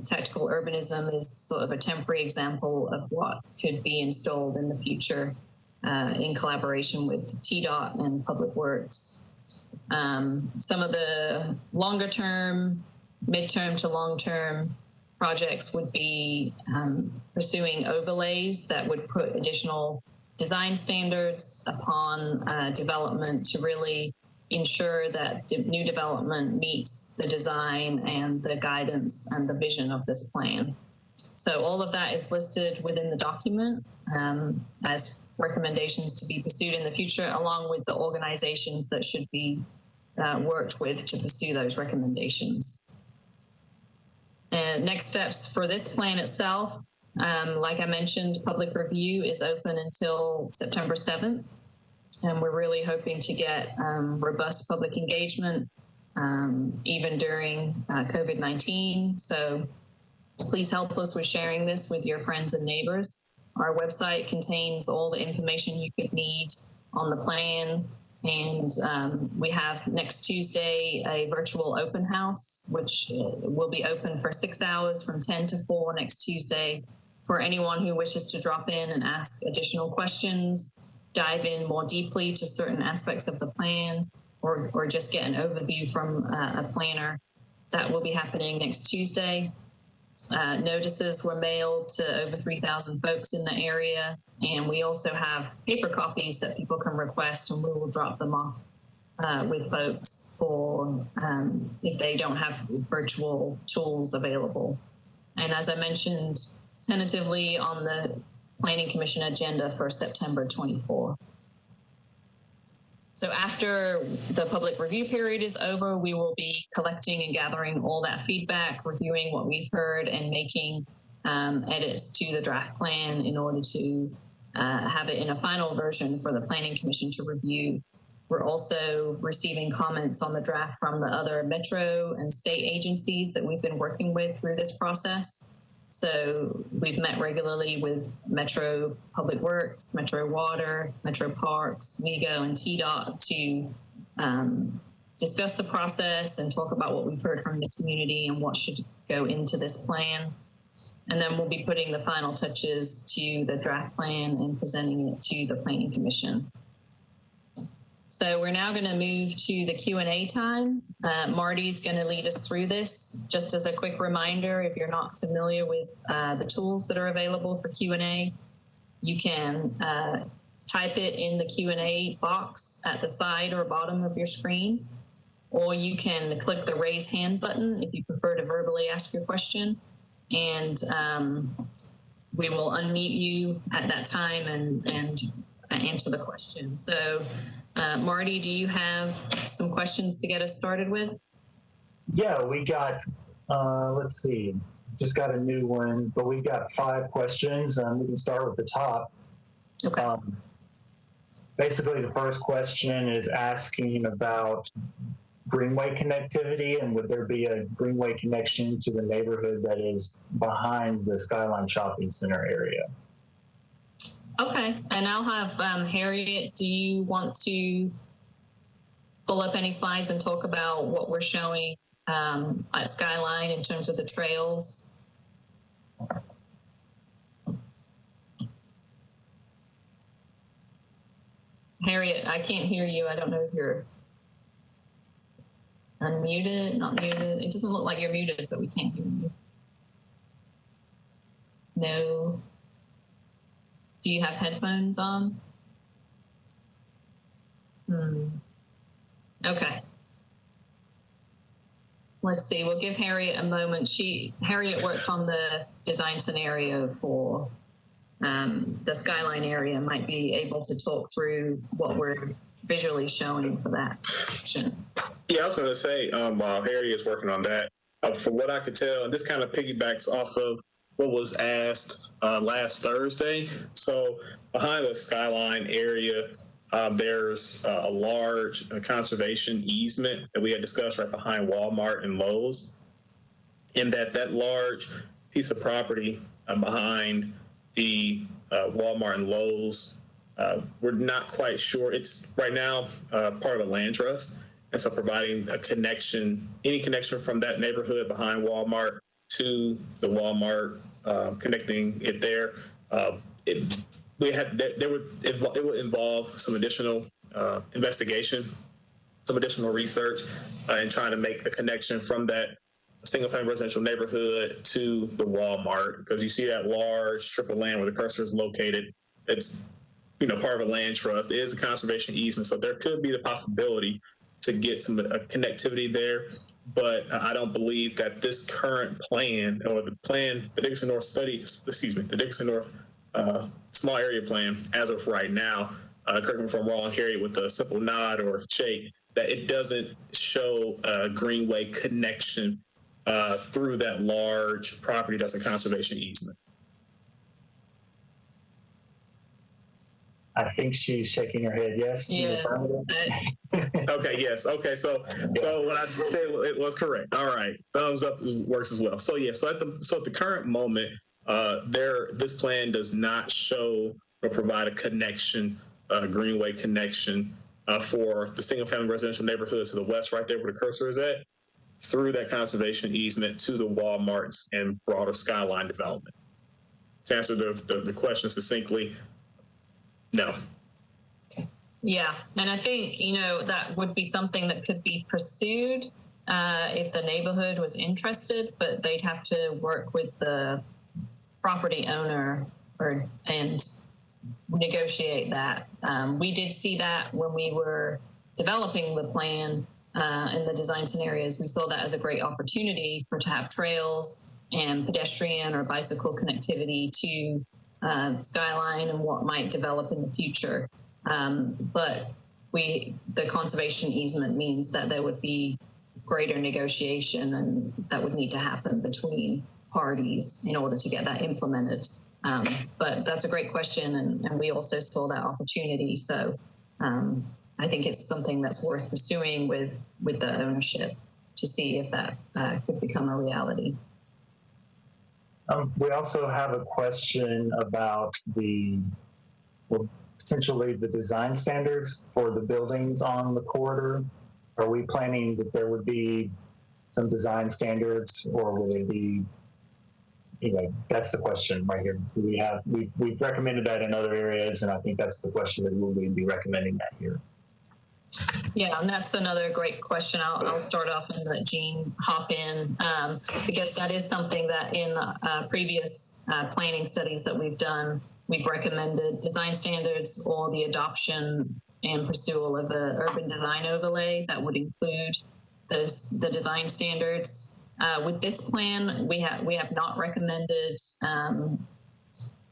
tactical urbanism is sort of a temporary example of what could be installed in the future in collaboration with TDOT and Public Works. Some of the longer term, midterm to long term projects would be pursuing overlays that would put additional design standards upon development to really ensure that new development meets the design and the guidance and the vision of this plan. So all of that is listed within the document as recommendations to be pursued in the future, along with the organizations that should be worked with to pursue those recommendations. And next steps for this plan itself, like I mentioned, public review is open until September 7th. And we're really hoping to get robust public engagement, even during COVID-19. So please help us with sharing this with your friends and neighbors. Our website contains all the information you could need on the plan. And we have next Tuesday a virtual open house, which will be open for 6 hours from 10 to 4 next Tuesday for anyone who wishes to drop in and ask additional questions, dive in more deeply to certain aspects of the plan, or just get an overview from a planner. That will be happening next Tuesday. Notices were mailed to over 3,000 folks in the area, and we also have paper copies that people can request, and we will drop them off with folks for if they don't have virtual tools available. And as I mentioned, tentatively on the Planning Commission agenda for September 24th. So after the public review period is over, we will be collecting and gathering all that feedback, reviewing what we've heard, and making edits to the draft plan in order to have it in a final version for the Planning Commission to review. We're also receiving comments on the draft from the other metro and state agencies that we've been working with through this process. So we've met regularly with Metro Public Works, Metro Water, Metro Parks, WEGO, and TDOT to discuss the process and talk about what we've heard from the community and what should go into this plan. And then we'll be putting the final touches to the draft plan and presenting it to the Planning Commission. So we're now going to move to the Q&A time. Marty's going to lead us through this. Just as a quick reminder, if you're not familiar with the tools that are available for Q&A, you can type it in the Q&A box at the side or bottom of your screen, or you can click the raise hand button if you prefer to verbally ask your question. And we will unmute you at that time and answer the question. So, Marty, do you have some questions to get us started with? Yeah, we got, let's see, just got a new one, but we've got 5 questions. We can start with the top. Okay. Basically, the first question is asking about greenway connectivity, and would there be a greenway connection to the neighborhood that is behind the Skyline Shopping Center area? Okay, and I'll have Harriet, do you want to pull up any slides and talk about what we're showing at Skyline in terms of the trails? Harriet, I can't hear you. I don't know if you're unmuted, not muted. It doesn't look like you're muted, but we can't hear you. No. Do you have headphones on? Okay. Let's see, we'll give Harriet a moment. Harriet worked on the design scenario for the Skyline area, might be able to talk through what we're visually showing for that section. Yeah, I was going to say, while Harriet is working on that, from what I could tell, and this kind of piggybacks off of what was asked last Thursday. So behind the Skyline area, there's a large conservation easement that we had discussed right behind Walmart and Lowe's. And that large piece of property behind the Walmart and Lowe's, we're not quite sure. It's right now part of a land trust. And so providing a connection, any connection from that neighborhood behind Walmart to the Walmart, connecting it there, it would involve some additional investigation, some additional research, and trying to make a connection from that single-family residential neighborhood to the Walmart, because you see that large strip of land where the cursor is located. It's part of a land trust. It is a conservation easement, so there could be the possibility to get some connectivity there. But I don't believe that this current plan or the DIckerson North study, the DIckerson North small area plan, as of right now, correct me if I'm wrong, Harriet, with a simple nod or shake, that it doesn't show a greenway connection through that large property that's a conservation easement. I think she's shaking her head yes. Yeah. Okay, yes. Okay, so what I said, it was correct. All right, thumbs up works as well. So yeah, so at the current moment, this plan does not show or provide a connection, a greenway connection for the single-family residential neighborhood to the west, right there where the cursor is at, through that conservation easement to the Walmarts and broader Skyline development. To answer the question succinctly, no. Yeah, and I think, that would be something that could be pursued if the neighborhood was interested, but they'd have to work with the property owner and negotiate that. We did see that when we were developing the plan in the design scenarios. We saw that as a great opportunity to have trails and pedestrian or bicycle connectivity to Skyline and what might develop in the future. But the conservation easement means that there would be greater negotiation, and that would need to happen between parties in order to get that implemented. But that's a great question, and we also saw that opportunity. So I think it's something that's worth pursuing with the ownership to see if that could become a reality. We also have a question about potentially the design standards for the buildings on the corridor. Are we planning that there would be some design standards, or will it be, that's the question right here. We've recommended that in other areas, and I think that's the question that we'll be recommending that here. Yeah, and that's another great question. I'll start off and let Jean hop in, because that is something that in previous planning studies that we've done, we've recommended design standards or the adoption and pursual of an urban design overlay that would include the design standards. With this plan, we have not recommended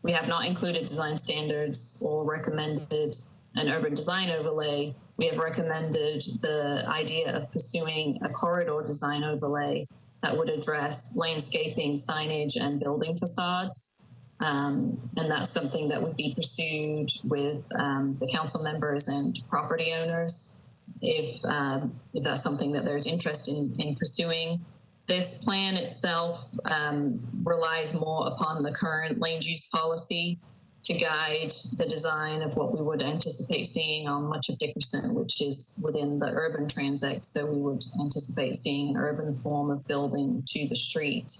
We have not included design standards or recommended an urban design overlay. We have recommended the idea of pursuing a corridor design overlay that would address landscaping, signage, and building facades. And that's something that would be pursued with the council members and property owners if that's something that there's interest in pursuing. This plan itself relies more upon the current land use policy to guide the design of what we would anticipate seeing on much of Dickerson, which is within the urban transit. So we would anticipate seeing an urban form of building to the street.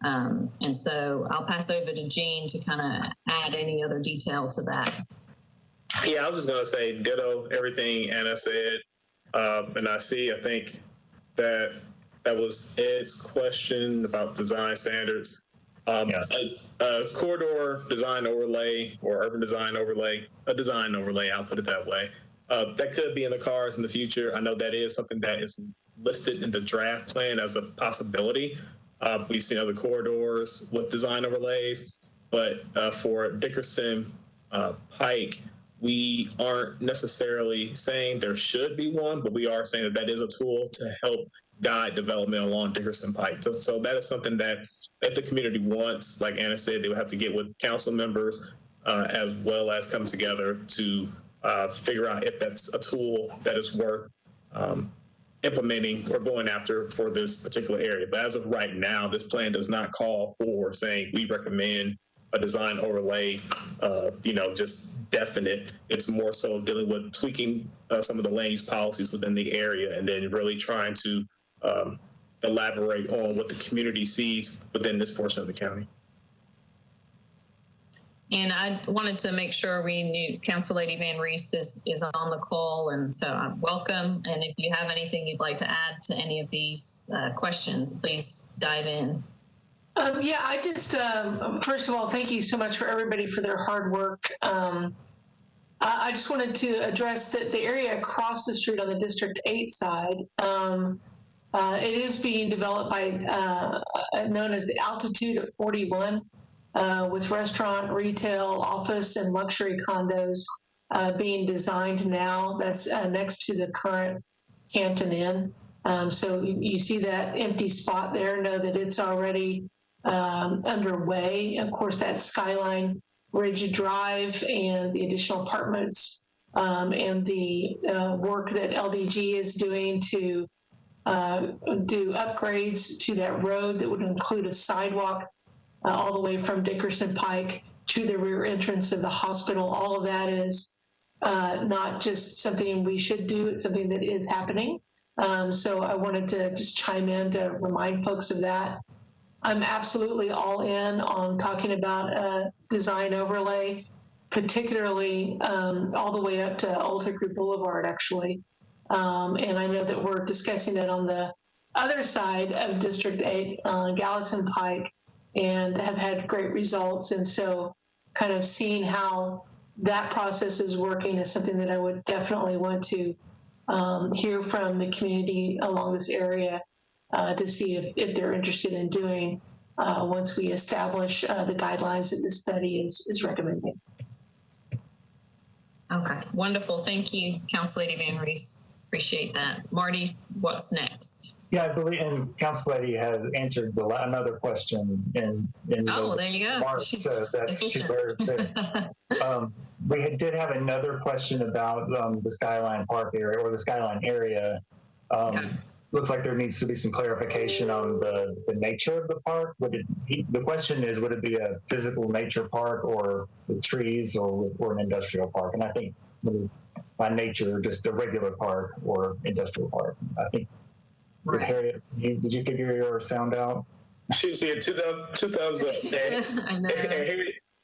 And so I'll pass over to Gene to kind of add any other detail to that. Yeah, I was just going to say ditto everything Anna said. And I think that was Ed's question about design standards. A corridor design overlay or urban design overlay, a design overlay, I'll put it that way. That could be in the cards in the future. I know that is something that is listed in the draft plan as a possibility. We've seen other corridors with design overlays, but for Dickerson Pike, we aren't necessarily saying there should be one, but we are saying that that is a tool to help guide development along Dickerson Pike. So that is something that if the community wants, like Anna said, they would have to get with council members as well as come together to figure out if that's a tool that is worth implementing or going after for this particular area. But as of right now, this plan does not call for saying we recommend a design overlay, just definite. It's more so dealing with tweaking some of the land use policies within the area and then really trying to elaborate on what the community sees within this portion of the county. And I wanted to make sure we knew Council Lady Van Rees is on the call, and so welcome. And if you have anything you'd like to add to any of these questions, please dive in. I just, first of all, thank you so much for everybody for their hard work. I just wanted to address that the area across the street on the District 8 side, it is being developed by, known as the Altitude at 41, with restaurant, retail, office, and luxury condos being designed now. That's next to the current Hampton Inn. So you see that empty spot there, know that it's already underway. Of course, that's Skyline Ridge Drive and the additional apartments and the work that LDG is doing to do upgrades to that road that would include a sidewalk all the way from Dickerson Pike to the rear entrance of the hospital. All of that is not just something we should do, it's something that is happening. So I wanted to just chime in to remind folks of that. I'm absolutely all in on talking about a design overlay, particularly all the way up to Old Hickory Boulevard, actually. And I know that we're discussing that on the other side of District 8, Gallatin Pike, and have had great results. And so kind of seeing how that process is working is something that I would definitely want to hear from the community along this area to see if they're interested in doing once we establish the guidelines that this study is recommending. Okay, wonderful. Thank you, Council Lady Van Rees. Appreciate that. Marty, what's next? Yeah, I believe, and Council Lady has answered another question in oh, there you go. Marks, so that's we did have another question about the Skyline Park area or the Skyline area. Okay. Looks like there needs to be some clarification on the nature of the park. The question is, would it be a physical nature park or with trees or an industrial park? And I think by nature, just a regular park or industrial park. I think. Right. Harriet, did you figure your sound out? She had two thumbs up. I know.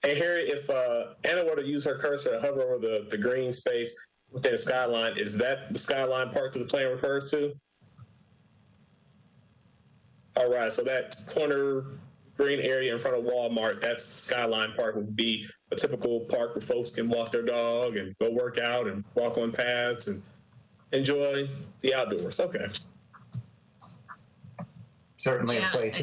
And Harriet, if Anna were to use her cursor to hover over the green space within the Skyline, is that the Skyline Park that the plan refers to? All right, so that corner green area in front of Walmart, that's Skyline Park, would be a typical park where folks can walk their dog and go work out and walk on paths and enjoy the outdoors. Okay. Certainly a place.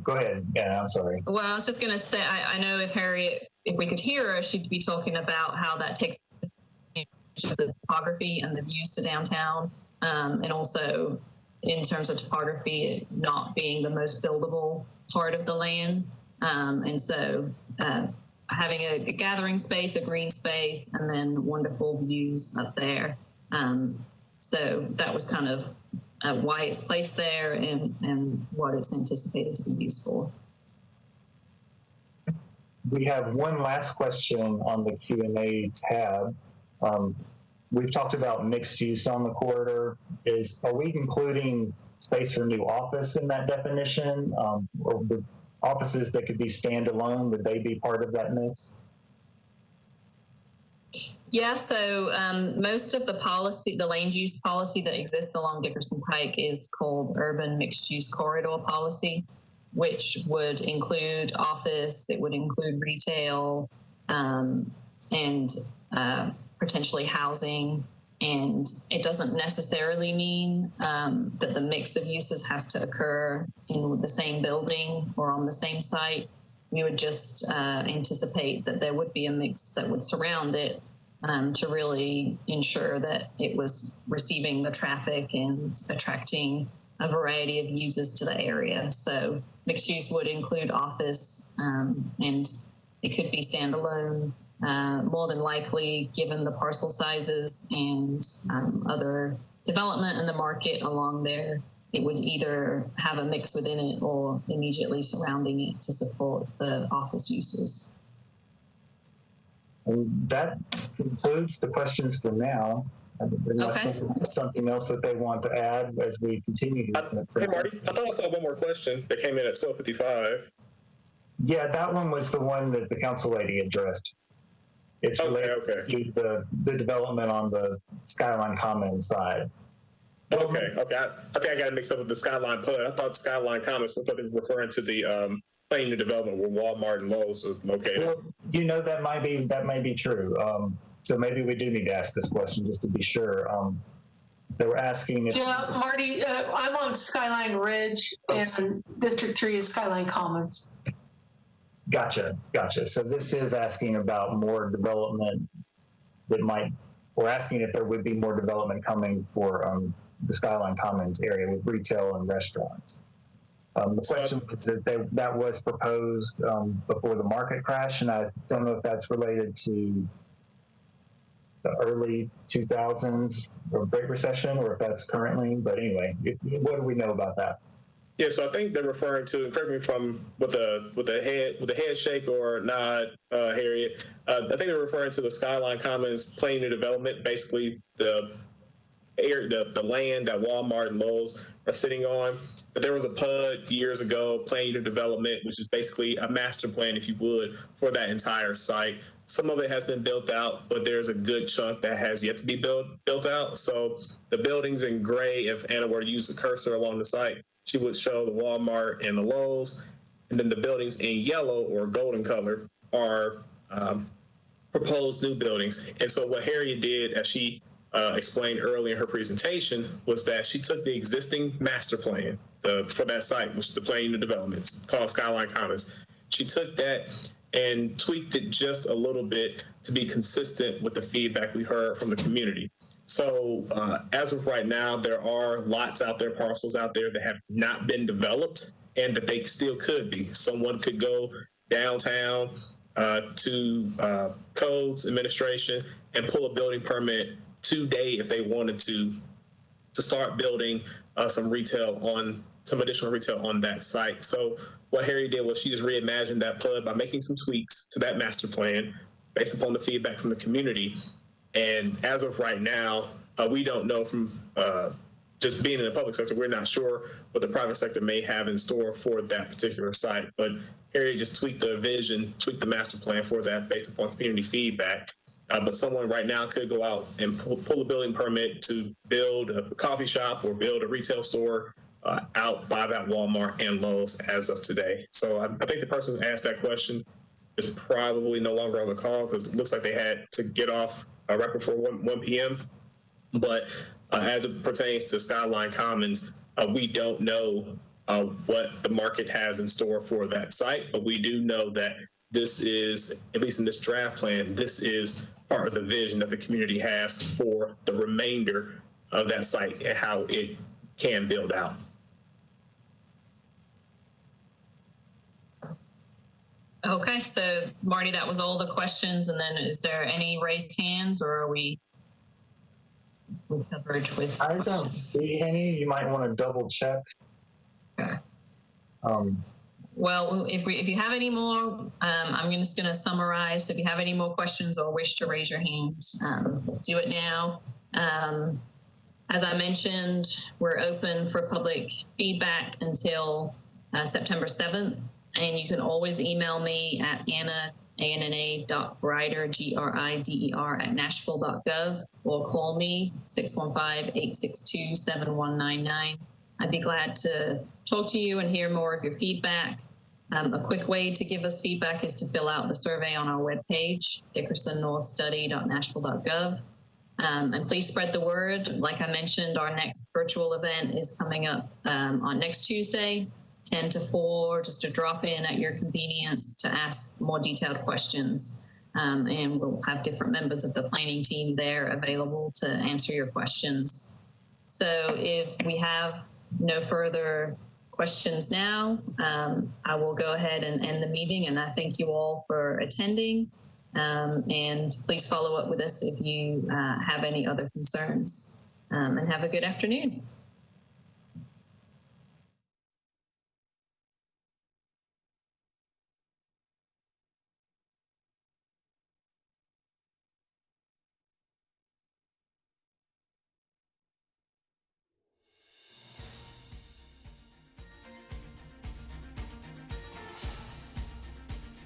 Go ahead. Yeah, I'm sorry. Well, I was just going to say, I know if Harriet if we could hear her, she'd be talking about how that takes advantage of the topography and the views to downtown, and also in terms of topography, it not being the most buildable part of the land. And so having a gathering space, a green space, and then wonderful views up there. So that was kind of why it's placed there and what it's anticipated to be used for. We have one last question on the Q&A tab. We've talked about mixed use on the corridor. Are we including space for new office in that definition? Or the offices that could be standalone, would they be part of that mix? Yeah, so most of the policy, the land use policy that exists along Dickerson Pike is called Urban Mixed Use Corridor Policy, which would include office, it would include retail, and potentially housing. And it doesn't necessarily mean that the mix of uses has to occur in the same building or on the same site. We would just anticipate that there would be a mix that would surround it to really ensure that it was receiving the traffic and attracting a variety of uses to the area. So mixed use would include office, and it could be standalone. More than likely, given the parcel sizes and other development in the market along there, it would either have a mix within it or immediately surrounding it to support the office uses. And that concludes the questions for now. Unless there's something else that they want to add as we continue. Hey, Marty, I thought I saw one more question that came in at 12:55. Yeah, that one was the one that the council lady addressed. It's related to the development on the Skyline Commons side. Okay. I think I got it mixed up with the Skyline PUD. I thought Skyline Commons, I thought they were referring to the planned new development where Walmart and Lowe's are located. Well, you know, that may be true. So maybe we do need to ask this question just to be sure. They were asking if— Yeah, Marty, I'm on Skyline Ridge, and District 3 is Skyline Commons. Gotcha. So this is asking about more development that we're asking if there would be more development coming for the Skyline Commons area with retail and restaurants. The question was that was proposed before the market crash, and I don't know if that's related to the early 2000s or Great Recession, or if that's currently. But anyway, what do we know about that? Yeah, so I think they're referring to, correct me if I'm with a head shake or nod, Harriet. I think they're referring to the Skyline Commons planned new development, basically the land that Walmart and Lowe's are sitting on. But there was a PUD years ago, planned new development, which is basically a master plan, if you would, for that entire site. Some of it has been built out, but there's a good chunk that has yet to be built out. So the buildings in gray, if Anna were to use the cursor along the site, she would show the Walmart and the Lowe's, and then the buildings in yellow or golden color are proposed new buildings. And so what Harriet did, as she explained earlier in her presentation, was that she took the existing master plan for that site, which is the planned new development called Skyline Commons. She took that and tweaked it just a little bit to be consistent with the feedback we heard from the community. So as of right now, there are lots out there, parcels out there that have not been developed and that they still could be. Someone could go downtown to codes administration and pull a building permit today if they wanted to start building some additional retail on that site. So what Harry did was she just reimagined that PUD by making some tweaks to that master plan based upon the feedback from the community. And as of right now, we don't know from just being in the public sector, we're not sure what the private sector may have in store for that particular site. But Harry just tweaked the vision, tweaked the master plan for that based upon community feedback. But someone right now could go out and pull a building permit to build a coffee shop or build a retail store out by that Walmart and Lowe's as of today. So I think the person who asked that question is probably no longer on the call because it looks like they had to get off right before 1 p.m. But as it pertains to Skyline Commons, we don't know what the market has in store for that site, but we do know that this is, at least in this draft plan, this is part of the vision that the community has for the remainder of that site and how it can build out. Okay, so Marty, that was all the questions. And then is there any raised hands, or are we covered with? I don't see any. You might want to double check. Okay. Well, if you have any more, I'm just going to summarize. If you have any more questions or wish to raise your hand, do it now. As I mentioned, we're open for public feedback until September 7th. And you can always email me at anna.grider, GRIDER, at nashville.gov, or call me 615-862-7199. I'd be glad to talk to you and hear more of your feedback. A quick way to give us feedback is to fill out the survey on our webpage, DickersonNorthStudy.nashville.gov. And please spread the word. Like I mentioned, our next virtual event is coming up on next Tuesday, 10 to 4, just to drop in at your convenience to ask more detailed questions. And we'll have different members of the planning team there available to answer your questions. So if we have no further questions now, I will go ahead and end the meeting. And I thank you all for attending. And please follow up with us if you have any other concerns. And have a good afternoon.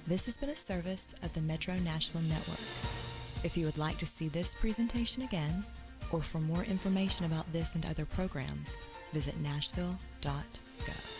This has been a service of the Metro Nashville Network. If you would like to see this presentation again, or for more information about this and other programs, visit nashville.gov.